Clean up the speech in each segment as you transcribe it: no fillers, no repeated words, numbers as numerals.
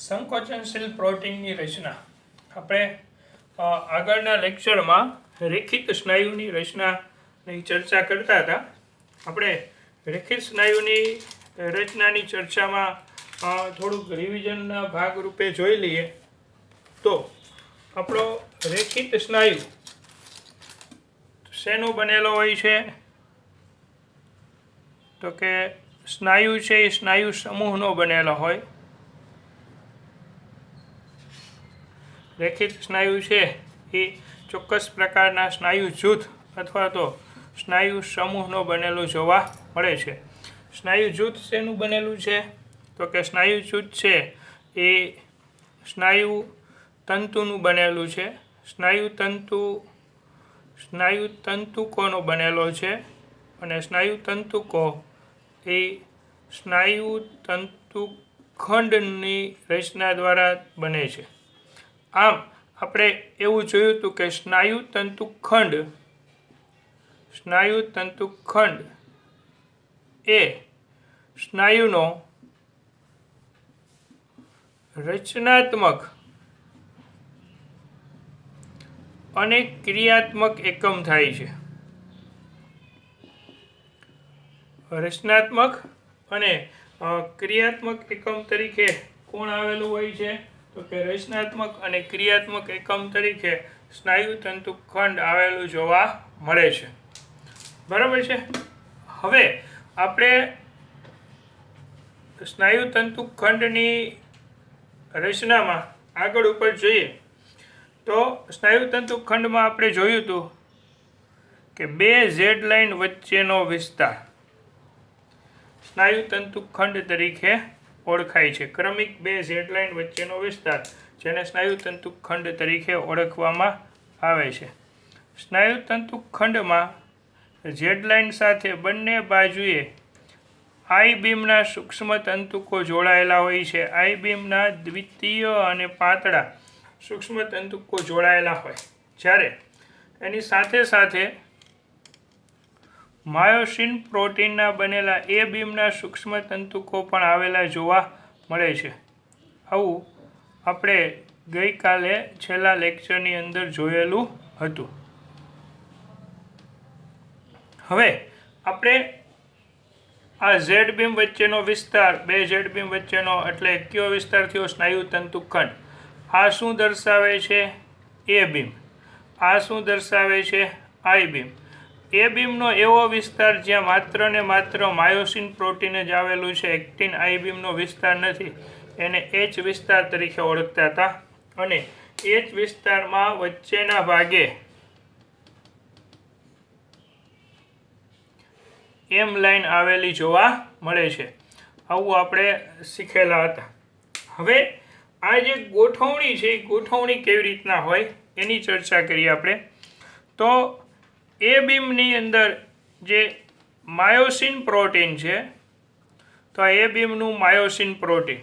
સંકોચનશીલ પ્રોટીનની રચના. આપણે આગળના લેક્ચરમાં રેખિત સ્નાયુની રચનાની ચર્ચા કરતા હતા. આપણે રેખિત સ્નાયુની રચનાની ચર્ચામાં થોડુંક રિવિઝનના ભાગરૂપે જોઈ લઈએ તો આપણો રેખિત સ્નાયુ શેનો બનેલો હોય છે? તો કે સ્નાયુ છે એ સ્નાયુ સમૂહનો બનેલો હોય. રેખિત સ્નાયુ છે એ ચોક્કસ પ્રકારના સ્નાયુ જૂથ અથવા તો સ્નાયુ સમૂહનો બનેલું જોવા મળે છે. સ્નાયુ જૂથ શેનું બનેલું છે? તો કે સ્નાયુ જૂથ છે એ સ્નાયુ તંતુનું બનેલું છે. સ્નાયુ તંતુકોનો બનેલો છે અને સ્નાયુ તંતુકો એ સ્નાયુ તંતુખંડની રચના દ્વારા બને છે. આમ આપણે એવું જોયું હતું કે સ્નાયુ તંતુખંડ એ સ્નાયુનો રચનાત્મક અને ક્રિયાત્મક એકમ થાય છે. રચનાત્મક અને ક્રિયાત્મક એકમ તરીકે કોણ આવેલું હોય છે? તો કે રચનાત્મક અને ક્રિયાત્મક એકમ તરીકે સ્નાયુ તંતુખંડ આવેલું જોવા મળે છે. બરાબર છે. હવે આપણે સ્નાયુ તંતુખંડની રચનામાં આગળ ઉપર જોઈએ તો સ્નાયુ તંતુખંડમાં આપણે જોયું હતું કે બે ઝેડ લાઇન વચ્ચેનો વિસ્તાર સ્નાયુ તંતુખંડ તરીકે ઓળખાય છે. ક્રમિક બે ઝેડ લાઇન વચ્ચેનો વિસ્તાર જેને સ્નાયુ તંતુખંડ તરીકે ઓળખવામાં આવે છે. સ્નાયુ તંતુખંડમાં ઝેડ લાઇન સાથે બંને બાજુએ આઈ બીમના સૂક્ષ્મ તંતુકો જોડાયેલા હોય છે. આઈ બીમના દ્વિતીય અને પાતળા સૂક્ષ્મ તંતુકો જોડાયેલા હોય જ્યારે એની સાથે સાથે માયોસિન પ્રોટીનના બનેલા એ બીમના સૂક્ષ્મ તંતુકો પણ આવેલા જોવા મળે છે. આવું આપણે ગઈકાલે છેલ્લા લેક્ચરની અંદર જોયેલું હતું. હવે આપણે આ ઝેડ બીમ વચ્ચેનો વિસ્તાર, બે ઝેડ બીમ વચ્ચેનો એટલે કયો વિસ્તાર થયો? સ્નાયુ તંતુખંડ. આ શું દર્શાવે છે? એ બીમ. આ શું દર્શાવે છે? આઈ બીમ. એ બીમનો એવો વિસ્તાર જ્યાં માત્ર ને માત્ર માયોસિન પ્રોટીન જ આવેલું છે, એક્ટિન આઈ બીમનો વિસ્તાર નથી, એને એચ વિસ્તાર તરીકે ઓળખતા હતા. અને એચ વિસ્તારમાં વચ્ચેના ભાગે એમ લાઇન આવેલી જોવા મળે છે. આવું આપણે શીખેલા હતા. હવે આ જે ગોઠવણી છે એ ગોઠવણી કેવી રીતના હોય એની ચર્ચા કરીએ આપણે. તો એ બીમની અંદર જે માયોસિન પ્રોટીન છે તો આ એ બીમનું માયોસિન પ્રોટીન,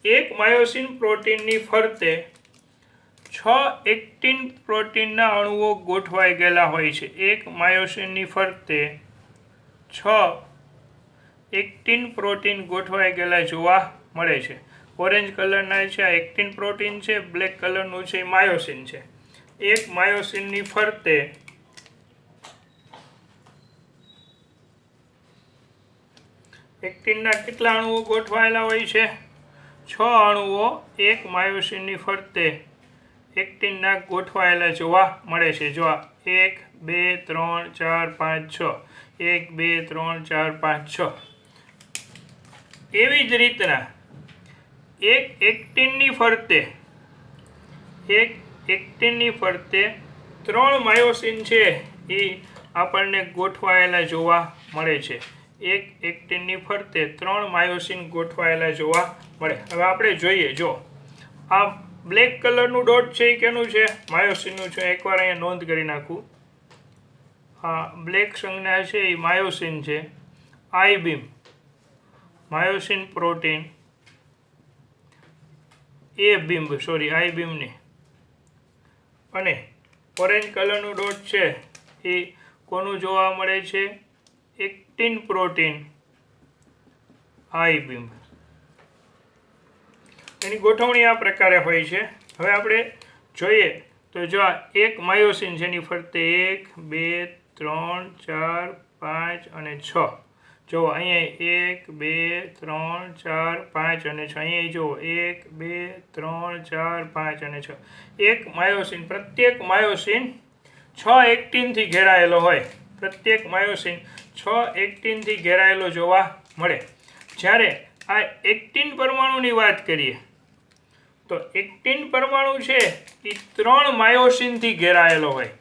એક માયોસિન પ્રોટીનની ફરતે 6 એક્ટિન પ્રોટીનના અણુઓ ગોઠવાઈ ગયેલા હોય છે. એક માયોસિનની ફરતે 6 એક્ટિન પ્રોટીન ગોઠવાઈ ગયેલા જોવા મળે છે. ઓરેન્જ કલરના છે આ એક્ટિન પ્રોટીન છે, બ્લેક કલરનું છે માયોસિન છે. એક માયોસિનની ફરતે એક્ટિનના કેટલા અણુઓ ગોઠવાયેલા હોય છે? 6 અણુઓ એક માયોસિનની ફરતે એક્ટિનના ગોઠવાયેલા જોવા મળે છે. જો 1, 2, 3, 4, 5, 6. 1, 2, 3, 4, 5, 6. એવી જ રીતના એક એક્ટિનની ફરતે 3 માયોસિન છે એ આપણને ગોઠવાયેલા જોવા મળે છે. એક એક્ટિનની ફરતે 3 માયોસિન ગોઠવાયેલા જોવા મળે. હવે આપણે જોઈએ, જો આ બ્લેક કલરનું ડોટ છે એ કેનું છે? માયોસિનનું છે. એકવાર અહીંયા નોંધ કરી નાખું. આ બ્લેક સંજ્ઞા છે એ માયોસિન છે. આઈ બીમ માયોસિન પ્રોટીન, આઈ બીમની. અને ઓરેન્જ કલરનું ડોટ છે એ કોનું જોવા મળે છે? એક્ટિન પ્રોટીન, આઈ બીમ. એની ગોઠવણી આ પ્રકારે હોય છે. હવે આપણે જોઈએ તો જો આ એક માયોસિન જેની ફરતે 1 2 3 4 5 અને 6 જો અહીંયા 1 2 3 4 5 અને 6 અહીંયા જો 1 2 3 4 5 અને 6 એક માયોસિન પ્રત્યેક માયોસિન 6 એક્ટિનથી ઘેરાયેલો હોય. પ્રત્યેક માયોસિન 6 એક્ટિનથી ઘેરાયેલો જોવા મળે. જ્યારે આ એક્ટિન પરમાણુની વાત કરીએ તો એક્ટિન પરમાણુ છે એ 3 માયોસિનથી ઘેરાયેલો હોય.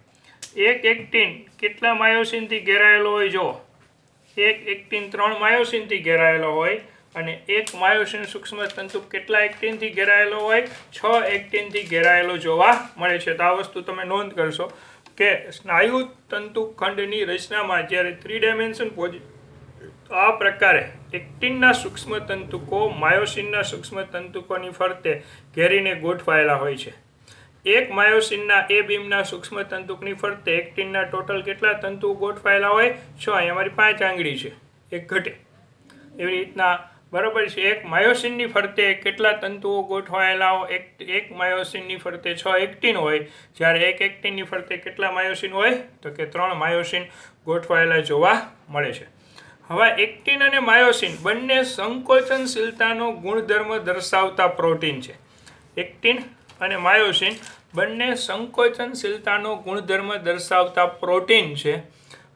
એક એક્ટિન કેટલા માયોસિનથી ઘેરાયેલો હોય? જો એક એક્ટિન 3 માયોસિનથી ઘેરાયેલો હોય અને એક માયોસિન સૂક્ષ્મ તંતુ કેટલા એક્ટિનથી ઘેરાયેલો હોય? 6 એક્ટિનથી ઘેરાયેલો જોવા મળે છે. તો આ વસ્તુ તમે નોંધ કરશો કે સ્નાયુ તંતુખંડની રચનામાં જ્યારે 3 ડાયમેન્શન તો આ પ્રકારે એક્ટિનના સૂક્ષ્મ તંતુકો માયોસિનના સૂક્ષ્મ તંતુકોની ફરતે ઘેરીને ગોઠવાયેલા હોય છે. એક માયોસિનના એ બીમના સૂક્ષ્મ તંતુકની ફરતે એક્ટિનના ટોટલ કેટલા તંતુઓ ગોઠવાયેલા હોય? 6. અહીં અમારી 5 આંગળી છે, એક ઘટે. એવી રીતના બરાબર છે. એક માયોસિનની ફરતે કેટલા તંતુઓ ગોઠવાયેલા હોય? એક માયોસિનની ફરતે 6 એક્ટિન હોય. જ્યારે એક એક્ટિનની ફરતે કેટલા માયોસિન હોય? તો કે 3 માયોસિન ગોઠવાયેલા જોવા મળે છે. હવે એક્ટિન અને માયોસિન બંને સંકોચનશીલતાનો ગુણધર્મ દર્શાવતા પ્રોટીન છે. એક્ટિન અને માયોસિન બંને સંકોચનશીલતાનો ગુણધર્મ દર્શાવતા પ્રોટીન છે.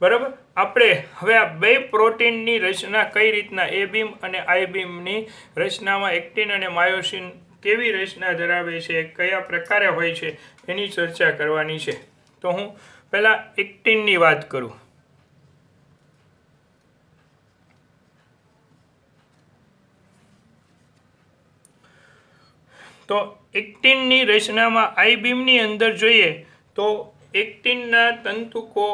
બરાબર. આપણે હવે આ બે પ્રોટીનની રચના કઈ રીતના એ બીમ અને આઈ બીમની રચનામાં એક્ટિન અને માયોસિન કેવી રચના ધરાવે છે, કયા પ્રકારે હોય છે એની ચર્ચા કરવાની છે. તો હું પહેલાં એક્ટિનની વાત કરું. તો એક્ટિનની રચનામાં આઈ બીમની અંદર જોઈએ તો એક્ટિનના તંતુકો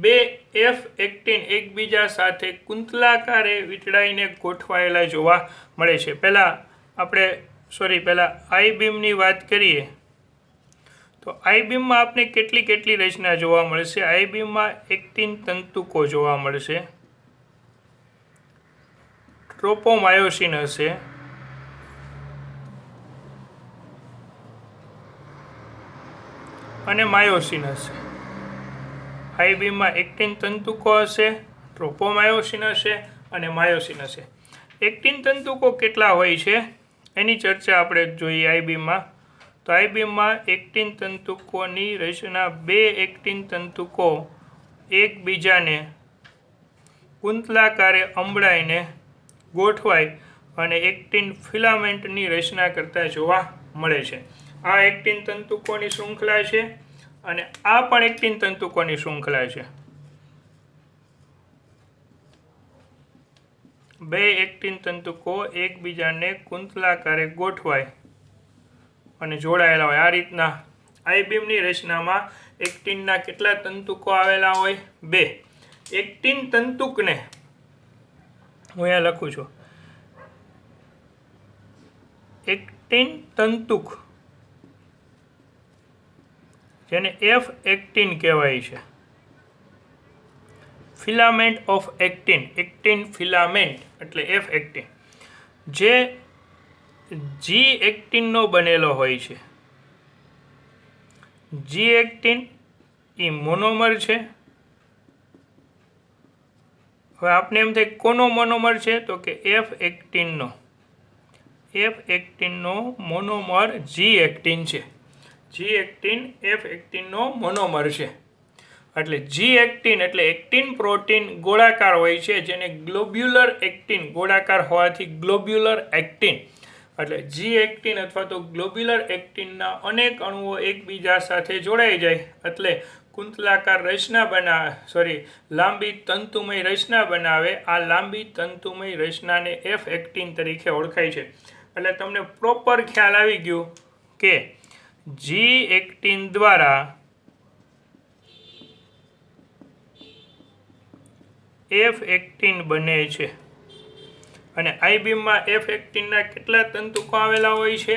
2 એફ એક્ટિન એકબીજા સાથે કુંતલાકારે વીંટળાઈને ગોઠવાયેલા જોવા મળે છે. પહેલાં આઈ બીમની વાત કરીએ તો આઈ બીમમાં આપણે કેટલી રચના જોવા મળશે? આઈ બીમમાં એક્ટિન તંતુકો જોવા મળશે, ટ્રોપોમાયોસિન હશે, અને માયોસિન હશે. આઈ બીમમાં એક્ટિન તંતુકો હશે, ટ્રોપોમાયોસિન હશે અને માયોસિન હશે. એક્ટિન તંતુકો કેટલા હોય છે એની ચર્ચા આપણે જોઈએ. આઈ બીમમાં તો આઈ બીમમાં એક્ટિન તંતુકોની રચના 2 એક્ટિન તંતુકો એકબીજાને કુંતલાકારે અંબળાઈને ગોઠવાય અને એક્ટિન ફિલામેન્ટની રચના કરતા જોવા મળે છે. આ એક્ટિન તંતુકોની શૃંખલા છે અને આ પણ એક્ટિન તંતુકોની શૃંખલા છે. 2 એક્ટિન તંતુકો એકબીજાને કુંતલાકારે ગોઠવાય અને જોડાયેલા હોય. આ રીતના આઈ બીમની રચનામાં એક્ટિનના કેટલા તંતુકો આવેલા હોય? 2. એક્ટિન તંતુકને હું અહીંયા લખું છું. એક્ટિન તંતુક જેને એફ એક્ટિન કહેવાય છે. Filament of actin, actin filament એટલે એફ એક્ટિન, જે જી એક્ટિનનો બનેલો હોય છે. જી એક્ટિન એ મોનોમર છે. હવે આપને એમ થાય કોનો મોનોમર છે? તો કે એફ એક્ટિનનો. એફ એક્ટિનનો મોનોમર જી એક્ટિન છે. જી એક્ટિન એફ એક્ટિનનો મોનોમર છે. એટલે જી એક્ટિન એટલે એક્ટિન પ્રોટીન ગોળાકાર હોય છે, જેને ગ્લોબ્યુલર એક્ટિન, ગોળાકાર હોવાથી ગ્લોબ્યુલર એક્ટિન. એટલે જી એક્ટિન અથવા તો ગ્લોબ્યુલર એક્ટિનના અનેક અણુઓ એકબીજા સાથે જોડાઈ જાય એટલે કુંતલાકાર રચના લાંબી તંતુમય રચના બનાવે. આ લાંબી તંતુમય રચનાને એફ એક્ટિન તરીકે ઓળખાય છે. એટલે તમને પ્રોપર ખ્યાલ આવી ગયો કે જી એક્ટિન દ્વારા એફ એક્ટિન બને છે. અને આઈ બીમમાં એફ એક્ટિનના કેટલા તંતુકો આવેલા હોય છે?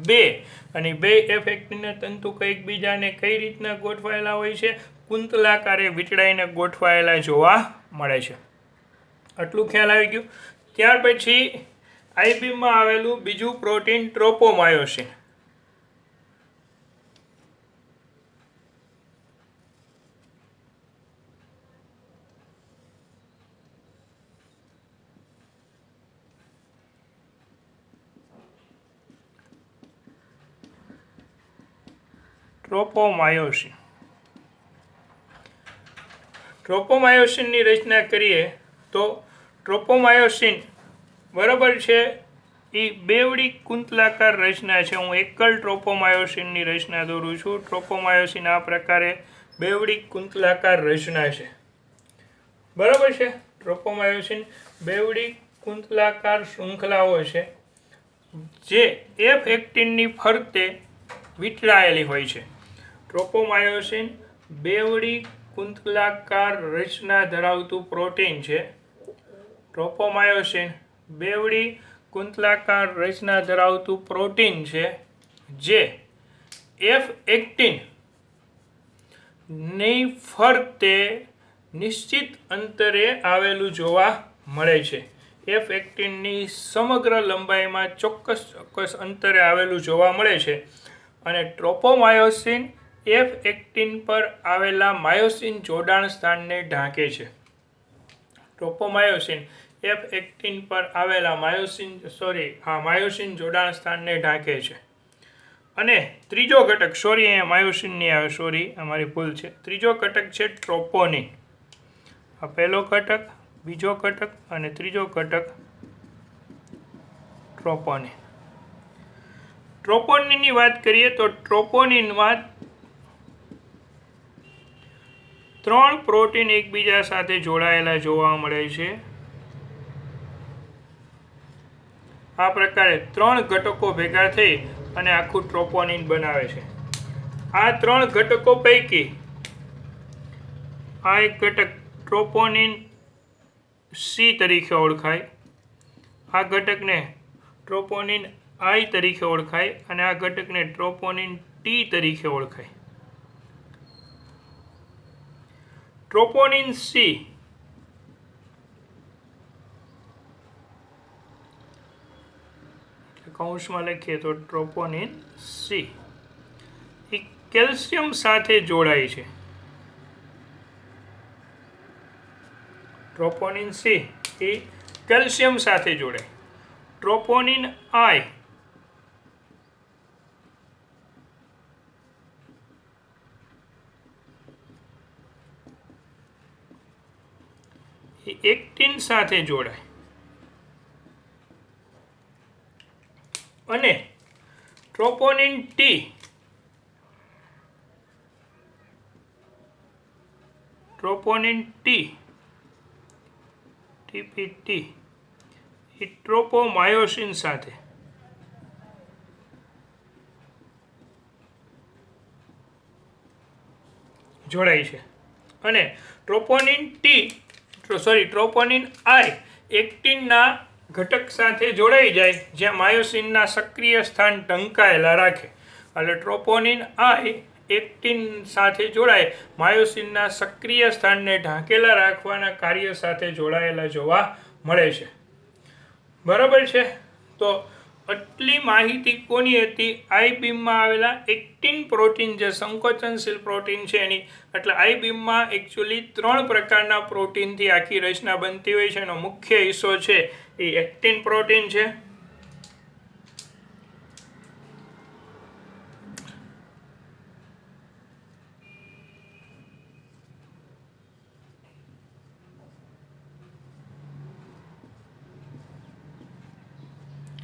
2. અને 2 એફ એક્ટિનના તંતુકો એકબીજાને કઈ રીતના ગોઠવાયેલા હોય છે? કુંતલાકારે વીંટળાઈને ગોઠવાયેલા જોવા મળે છે. આટલું ખ્યાલ આવી ગયું. ત્યાર પછી આઈ બીમમાં આવેલું બીજું પ્રોટીન ટ્રોપોમાયોસિન. ટ્રોપોમાયોસિનની રચના કરીએ તો ટ્રોપોમાયોસિન બરાબર છે એ બેવડી કુંતલાકાર રચના છે. હું એકલ ટ્રોપોમાયોસિનની રચના દોરું છું. ટ્રોપોમાયોસિન આ પ્રકારે બેવડી કુંતલાકાર રચના છે. બરાબર છે. ટ્રોપોમાયોસિન બેવડી કુંતલાકાર શૃંખલાઓ છે જે એફ એક્ટિનની ફરતે વીંટળાયેલી હોય છે. ટ્રોપોમાયોસિન બેવડી કુંતલાકાર રચના ધરાવતું પ્રોટીન છે. ટ્રોપોમાયોસિન બેવડી કુંતલાકાર રચના ધરાવતું પ્રોટીન છે જે એફ એક્ટિન ની ફરતે નિશ્ચિત અંતરે આવેલું જોવા મળે છે. એફ એક્ટિનની સમગ્ર લંબાઈમાં ચોક્કસ અંતરે આવેલું જોવા મળે છે. અને ટ્રોપોમાયોસિન એફ એક્ટિન પર આવેલા માયોસિન જોડાણ સ્થાનને ઢાંકે છે. ટ્રોપોમાયોસિન એફ એક્ટિન પર આવેલા માયોસિન જોડાણ સ્થાનને ઢાંકે છે. અને ત્રીજો ઘટક, અહીંયા માયોસિન નહીં આવે, અમારી ભૂલ છે. ત્રીજો ઘટક છે ટ્રોપોનિન. આ પહેલો ઘટક, બીજો ઘટક અને ત્રીજો ઘટક ટ્રોપોનિન. ટ્રોપોનિનની વાત કરીએ તો ટ્રોપોનિનમાં 3 પ્રોટીન એકબીજા સાથે જોડાયેલા જોવા મળે છે. આ પ્રકારે 3 ઘટકો ભેગા થઈ અને આખું ટ્રોપોનિન બનાવે છે. આ 3 ઘટકો પૈકી આ એક ઘટક ટ્રોપોનિન સી તરીકે ઓળખાય, આ ઘટકને ટ્રોપોનિન આઈ તરીકે ઓળખાય અને આ ઘટકને ટ્રોપોનિન ટી તરીકે ઓળખાય. ટ્રોપોનિન સી કૌંસમાં લખીએ તો ટ્રોપોનિન સી એ કેલ્શિયમ સાથે જોડાય છે. ટ્રોપોનિન સી એ કેલ્શિયમ સાથે જોડાય. ટ્રોપોનિન આઈ એ એક્ટિન સાથે જોડાય. અને ટ્રોપોનિન ટી ટીપીટી એ ટ્રોપોમાયોસિન સાથે જોડાય છે. અને ટ્રોપોનિન આઈ એક્ટિનના ઘટક સાથે જોડાઈ જાય જ્યાં માયોસિનના સક્રિય સ્થાન ઢંકાયેલા રાખે. એટલે ટ્રોપોનિન આઈ એક્ટિન સાથે જોડાય માયોસિનના સક્રિય સ્થાનને ઢાંકેલા રાખવાના કાર્ય સાથે જોડાયેલા જોવા મળે છે. બરાબર છે. તો આટલી માહિતી કોની હતી? આઈ બીમમાં આવેલા એક્ટિન પ્રોટીન જે સંકોચનશીલ પ્રોટીન છે એની. એટલે આઈ બીમમાં એકચ્યુઅલી 3 પ્રકારના પ્રોટીનથી આખી રચના બનતી હોય છે. એનો મુખ્ય હિસ્સો છે એ એક્ટિન પ્રોટીન છે.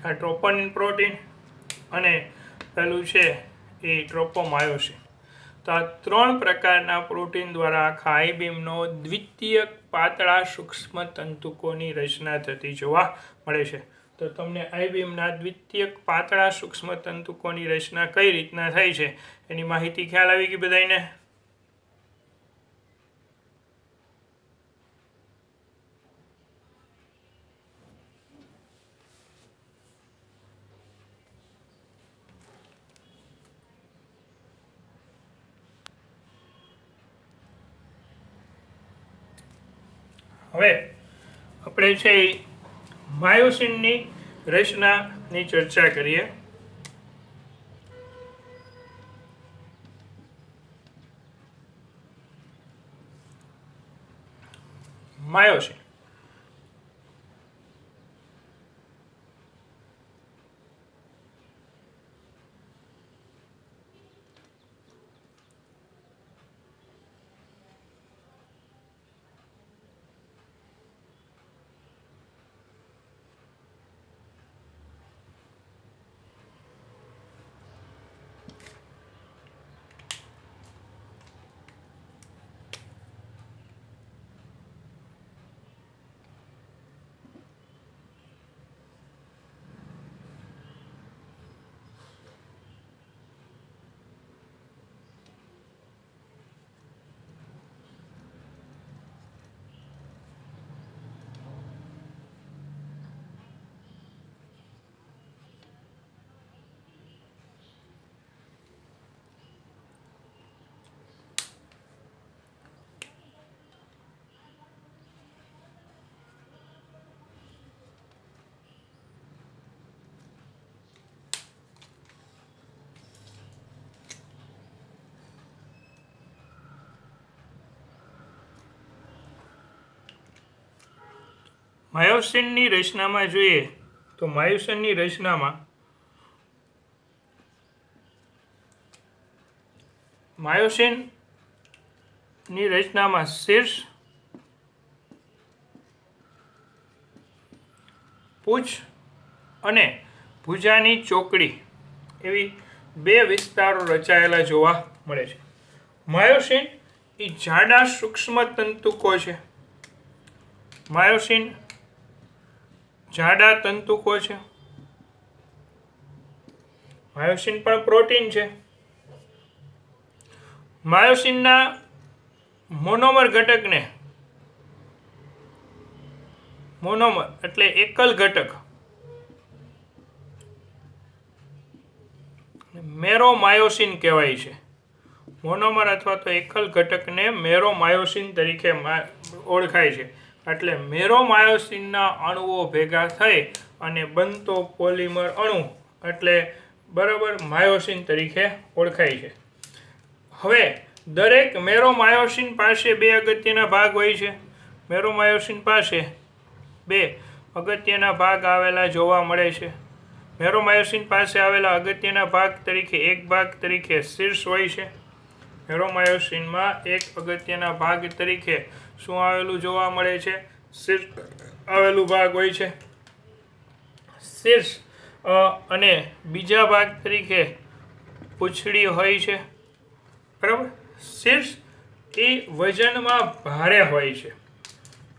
આ ટ્રોપોનિન પ્રોટીન અને પેલું છે એ ટ્રોપોમાયોસિન. તો આ 3 પ્રકારના પ્રોટીન દ્વારા આખા આઈ બીમનો દ્વિતીયક પાતળા સૂક્ષ્મ તંતુકોની રચના થતી જોવા મળે છે. તો તમને આઈ બીમના દ્વિતીયક પાતળા સૂક્ષ્મ તંતુકોની રચના કઈ રીતના થાય છે એની માહિતી ખ્યાલ આવી ગઈ બધાને? હવે આપણે છે માયોસિનની રચનાની ચર્ચા કરીએ. માયોસિન. માયોસિનની રચનામાં જોઈએ તો માયોસિનની રચનામાં શીર્ષ, પૂંછ અને ભુજાની ચોકડી એવી બે વિસ્તારો રચાયેલા જોવા મળે છે. માયોસિન એ જાડા સૂક્ષ્મ તંતુકો છે. માયોસિન જાડા તંતુકો છે. માયોસિન પણ પ્રોટીન છે. માયોસિનના મોનોમર ઘટકને મોનોમર એટલે એકલ ઘટક મેરોમાયોસિન કહેવાય છે. મોનોમર અથવા તો એકલ ઘટકને મેરોમાયોસિન તરીકે ઓળખાય છે. એટલે મેરોમાયોસિનના અણુઓ ભેગા થઈ અને બનતો પોલિમર અણુ એટલે બરાબર માયોસિન તરીકે ઓળખાય છે. હવે દરેક મેરોમાયોસિન પાસે બે અગત્યના ભાગ હોય છે. મેરોમાયોસિન પાસે બે અગત્યના ભાગ આવેલા જોવા મળે છે. મેરોમાયોસિન પાસે આવેલા અગત્યના ભાગ તરીકે એક ભાગ તરીકે શીર્ષ હોય છે. મેરોમાયોસિનમાં એક અગત્યના ભાગ તરીકે શું આવેલું જોવા મળે છે? શીર્ષ આવેલું ભાગ હોય છે. શીર્ષ અને બીજા ભાગ તરીકે પૂંછડી હોય છે. બરાબર. શીર્ષ એ વજનમાં ભારે હોય છે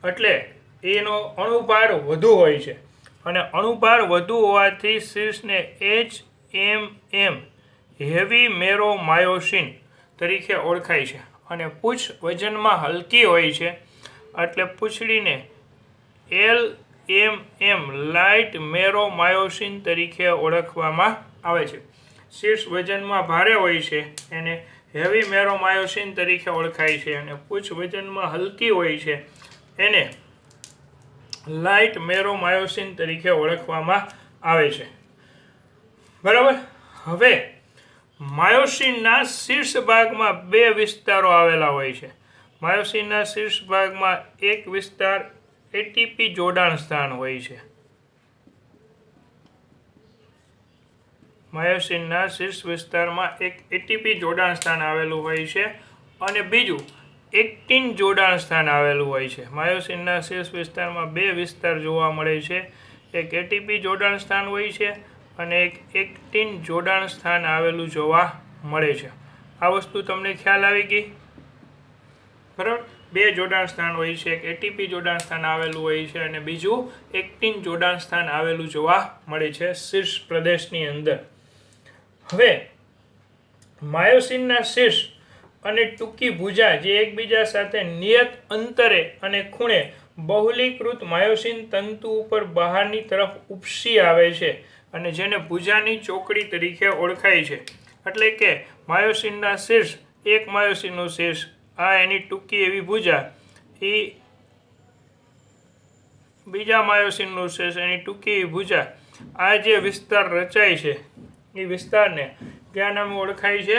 એટલે એનો અણુભાર વધુ હોય છે અને અણુભાર વધુ હોવાથી શીર્ષને HMM હેવી મેરોમાયોસિન તરીકે ઓળખાય છે. અને પૂંછ વજનમાં હલકી હોય છે એટલે પૂંછડીને LMM લાઇટ મેરોમાયોસિન તરીકે ઓળખવામાં આવે છે. શીર્ષ વજનમાં ભારે હોય છે એને હેવી મેરોમાયોસિન તરીકે ઓળખાય છે અને પૂંછ વજનમાં હલકી હોય છે એને લાઇટ મેરોમાયોસિન તરીકે ઓળખવામાં આવે છે. બરાબર. હવે માયોસિનના શીર્ષ ભાગમાં બે વિસ્તારો આવેલા હોય છે. માયોસિનના શીર્ષ ભાગમાં એક વિસ્તાર એટીપી જોડાણ સ્થાન હોય છે. માયોસિનના શીર્ષ વિસ્તારમાં એક એટીપી જોડાણ સ્થાન આવેલું હોય છે અને બીજું એક્ટિન જોડાણ સ્થાન આવેલું હોય છે. માયોસિનના શીર્ષ વિસ્તારમાં બે વિસ્તાર જોવા મળે છે. એક એટીપી જોડાણ સ્થાન હોય છે અને એક એક્ટિન જોડાણ સ્થાન આવેલું જોવા મળે છે. આ વસ્તુ તમને ખ્યાલ આવી ગઈ? બરાબર. બે જોડાણ સ્થાન હોય છે. એક એટીપી જોડાણ સ્થાન આવેલું હોય છે અને બીજું એક્ટિન જોડાણ સ્થાન આવેલું જોવા મળે છે શીર્ષ પ્રદેશની અંદર. હવે માયોસિનના શીર્ષ અને ટૂંકી ભુજા જે એકબીજા સાથે નિયત અંતરે અને ખૂણે બહુલીકૃત માયોસિન તંતુ ઉપર બહારની તરફ ઉપસી આવે છે અને જેને ભુજાની ચોકડી તરીકે ઓળખાય છે. એટલે કે માયોસિનના શીર્ષ, એક માયોસિનનું શીર્ષ, આ એની ટૂંકી એવી ભુજા, એ બીજા માયોસિનનું શીર્ષ એની ટૂંકી એવી ભુજા આ જે વિસ્તાર રચાય છે એ વિસ્તારને કયા નામે ઓળખાય છે?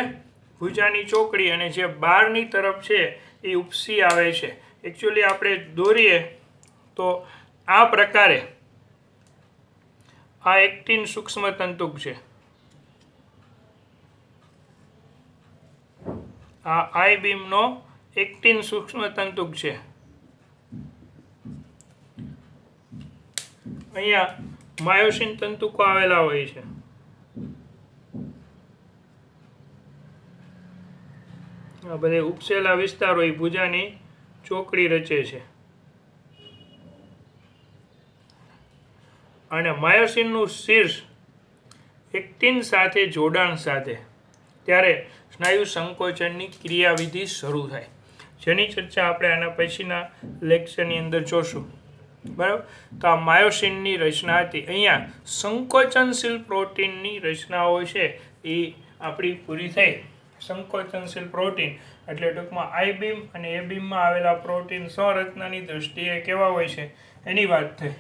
ભુજાની ચોકડી. અને જે બહારની તરફ છે એ ઉપસી આવે છે. એકચ્યુઅલી આપણે દોરીએ તો આ પ્રકારે આ એક્ટિન સૂક્ષ્મ તંતુક છે. આ આઈ બીમનો એક્ટિન સૂક્ષ્મ તંતુક છે. અહીંયા માયોસિન તંતુકો આવેલા હોય છે. આ બધે ઉપસેલા વિસ્તારો એ ભુજાની ચોકડી રચે છે. અને માયોસિનનું શીર્ષ એક્ટિન સાથે જોડાણ સાથે ત્યારે સ્નાયુ સંકોચનની ક્રિયાવિધિ શરૂ થાય, જેની ચર્ચા આપણે આના પછીના લેક્ચરની અંદર જોશું. બરાબર. તો આ માયોસિનની રચના હતી. અહીંયા સંકોચનશીલ પ્રોટીનની રચનાઓ છે એ આપણી પૂરી થઈ. સંકોચનશીલ પ્રોટીન એટલે ટૂંકમાં આઈ બીમ અને એ બીમમાં આવેલા પ્રોટીન સંરચનાની દ્રષ્ટિએ કેવા હોય છે એની વાત થઈ.